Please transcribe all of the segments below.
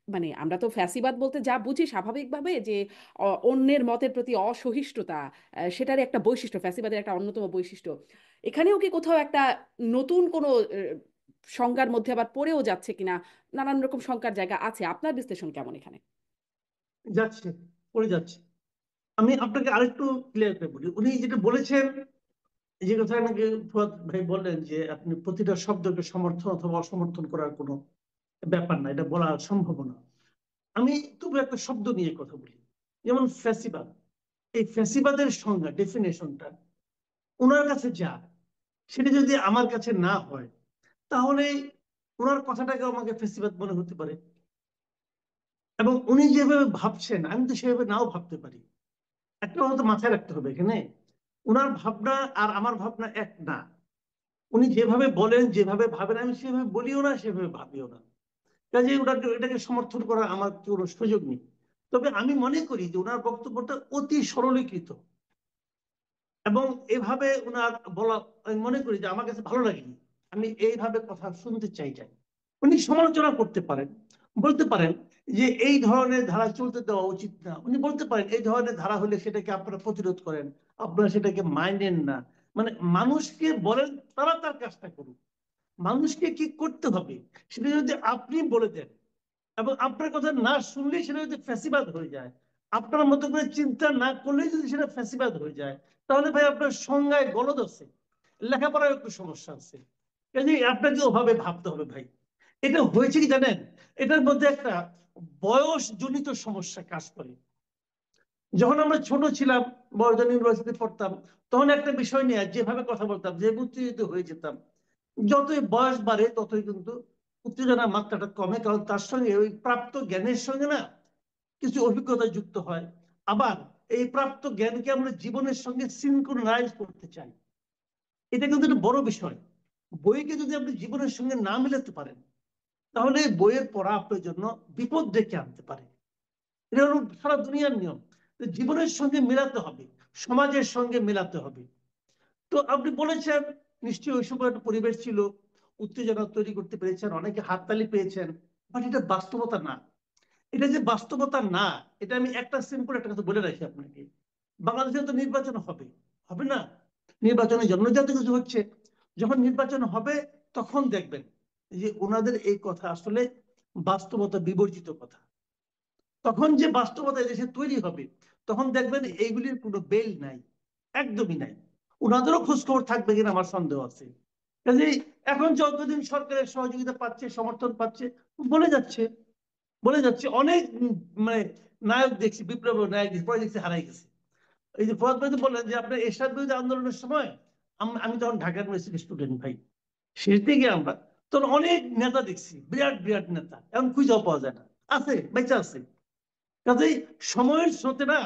মানে আমরা তো ফ্যাসিবাদ বলতে যা বুঝি স্বাভাবিকভাবে যে অন্যের মতের প্রতি অসহিষ্ণুতা, সেটারই একটা বৈশিষ্ট্য, ফ্যাসিবাদের একটা অন্যতম বৈশিষ্ট্য। এখানেও কি কোথাও একটা নতুন কোনো সংজ্ঞার মধ্যে আবার পড়েও যাচ্ছে কিনা? নানান রকম সংজ্ঞার জায়গা আছে, আপনার বিশ্লেষণ কেমন এখানে? যাচ্ছে, পড়ে যাচ্ছে। আমি আপনাকে আরেকটু ক্লিয়ার করে বলি, উনি যেটা বলেছেন, যে কথা আমাকে ফুয়াদ ভাই বললেন যে আপনি প্রতিটা শব্দকে সমর্থন অথবা অসমর্থন করার কোনো ব্যাপার না, এটা বলা সম্ভব না। আমি তবু একটা শব্দ নিয়ে কথা বলি, যেমন ফ্যাসিবাদ। এই ফ্যাসিবাদের সংজ্ঞা, ডেফিনেশনটা ওনার কাছে যা, সেটা যদি আমার কাছে না হয়, তাহলে ওনার কথাটাকে আমাকে ফ্যাসিবাদ মনে হতে পারে। এবং উনি যেভাবে ভাবছেন আমি তো সেভাবে নাও ভাবতে পারি। একটা কথা তো মাথায় রাখতে হবে এখানে, ওনার ভাবনা আর আমার ভাবনা এক না। উনি যেভাবে বলেন, যেভাবে ভাবেন, আমি সেভাবে বলিও না, সেভাবে ভাবিও না। কাজে ওটাকে এটাকে সমর্থন করার আমার কোনো সুযোগ নেই। তবে আমি মনে করি যে ওনার বক্তব্যটা অতি সরলীকৃত, এবং এভাবে ওনার বলা আমি মনে করি যে আমার কাছে ভালো লাগেনি। আমি এইভাবে কথা শুনতে চাই। উনি সমালোচনা করতে পারেন, বলতে পারেন যে এই ধরনের ধারা চলতে দেওয়া উচিত না। উনি বলতে পারেন এই ধরনের ধারা হলে সেটাকে আপনারা প্রতিরোধ করেন, আপনারা সেটাকে মানেন না। মানে মানুষকে বলেন তারা তার কাজটা করুক। মানুষকে কি করতে হবে সেটা যদি আপনি বলে দেন, এবং আপনার কথা না শুনলে সেটা যদি ফ্যাসিবাদ হয়ে যায়, আপনার মতো করে চিন্তা না করলে যদি সেটা ফ্যাসিবাদ হয়ে যায়, তাহলে ভাই আপনার সংজ্ঞায় গলদ আছে, লেখাপড়ায় একটু সমস্যা আছে। কাজে আপনাকে ওভাবে ভাবতে হবে ভাই। এটা হয়েছে কি জানেন, এটার মধ্যে একটা বয়স জনিত সমস্যা কাজ করে। যখন আমরা ছোট ছিলাম, বড়জন ইউনিভার্সিটি পড়তাম, তখন একটা বিষয় নিয়ে যেভাবে কথা বলতাম, যে উত্তেজিত হয়ে যেতাম, যতই বয়স বাড়ে ততই কিন্তু উত্তেজনার মাত্রাটা কমে, কারণ তার সঙ্গে ওই প্রাপ্ত জ্ঞানের সঙ্গে না কিছু অভিজ্ঞতা যুক্ত হয়। আবার এই প্রাপ্ত জ্ঞানকে আমরা জীবনের সঙ্গে সিনক্রোনাইজ করতে চাই। এটা কিন্তু একটা বড় বিষয়। বইকে যদি আপনি জীবনের সঙ্গে না মিলাতে পারেন, তাহলে এই বইয়ের পড়া আপনার জন্য বিপদ ডেকে আনতে পারে। এটা হলো সারা দুনিয়ার নিয়ম। তো জীবনের সঙ্গে মেলাতে হবে, সমাজের সঙ্গে মেলাতে হবে। তো আপনি বলেছেন নিশ্চয়ই ওই সময় একটা পরিবেশ ছিল, উত্তেজনা তৈরি করতে পেরেছেন, অনেকে হাততালি পেয়েছেন, বাট এটা বাস্তবতা না। এটা যে বাস্তবতা না, এটা আমি একটা সিম্পল একটা কথা বলে রাখি আপনাকে। বাংলাদেশে তো নির্বাচন হবে, হবে না? নির্বাচনে জন্মজাত কিছু হচ্ছে। যখন নির্বাচন হবে, তখন দেখবেন যে ওনাদের এই কথা আসলে বাস্তবতা বিবর্জিত কথা। তখন যে বাস্তবতা দেশে তৈরি হবে, তখন দেখবেন এইগুলির কোনো বেল নাই, একদমই নাই। ওনাদেরও খোঁজখবর থাকবে কিনা আমার সন্দেহ আছে। কাজেই এখন যতদিন সরকারের সহযোগিতা পাচ্ছে, সমর্থন পাচ্ছে, বলে যাচ্ছে, বলে যাচ্ছে অনেক মানে নায়ক দেখছি, বিপ্লব নায়ক দেখছি, পরে দেখছি হারাই গেছে। এই যে ফুয়াদ ভাই তো বললেন যে আপনার এরশাদ বিরোধী আন্দোলনের সময় আমি তখন ঢাকা ইউনিভার্সিটির স্টুডেন্ট ভাই, শেষ দিকে আমরা তখন অনেক নেতা দেখছি, বিরাট বিরাট নেতা, এখন খুঁজেও পাওয়া যায় না। আছে, বেঁচে আছে। কাজেই সময়ের স্রোতে না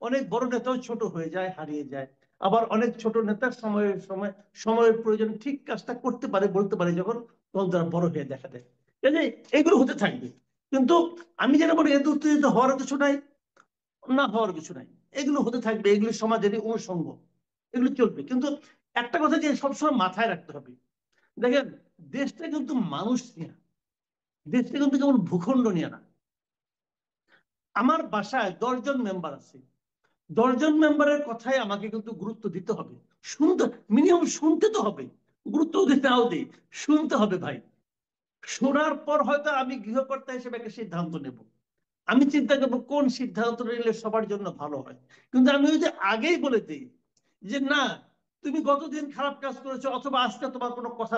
অনেক বড় নেতাও ছোট হয়ে যায়, হারিয়ে যায়। আবার অনেক ছোট নেতা সময়ের প্রয়োজনে ঠিক কাজটা করতে পারে, বলতে পারে যখন, তখন তারা বড় হয়ে দেখা দেয়। কাজে এগুলো হতে থাকবে। কিন্তু আমি যেটা বলি, এত উত্তেজিত হওয়ার কিছু নাই, না হওয়ার কিছু নাই। এগুলো হতে থাকবে, এগুলো সমাজেরই অনুষঙ্গ, এগুলো চলবে। কিন্তু একটা কথা যে সবসময় মাথায় রাখতে হবে, দেখেন, দেশটা কিন্তু মানুষ নিয়ে, দেশটা কিন্তু কেমন ভূখণ্ড নিয়ে না। আমার বাসায় 10 জন মেম্বার আছে, 10 জন মেম্বারের কথাই আমাকে কিন্তু গুরুত্ব দিতে হবে, শুনতে, মিনিমাম শুনতে তো হবে। গুরুত্ব দিতে নাও দিই, শুনতে হবে ভাই। শোনার পর হয়তো আমি গৃহকর্তা হিসেবে একটা সিদ্ধান্ত নেব। আমি চিন্তা করবো কোন সিদ্ধান্ত নিলে সবার জন্য ভালো হয়। কিন্তু আমি যদি আগেই বলে দিই যে না, তুমি গতদিন খারাপ কাজ করেছো, অথবা আজকে তোমার কোনো কথা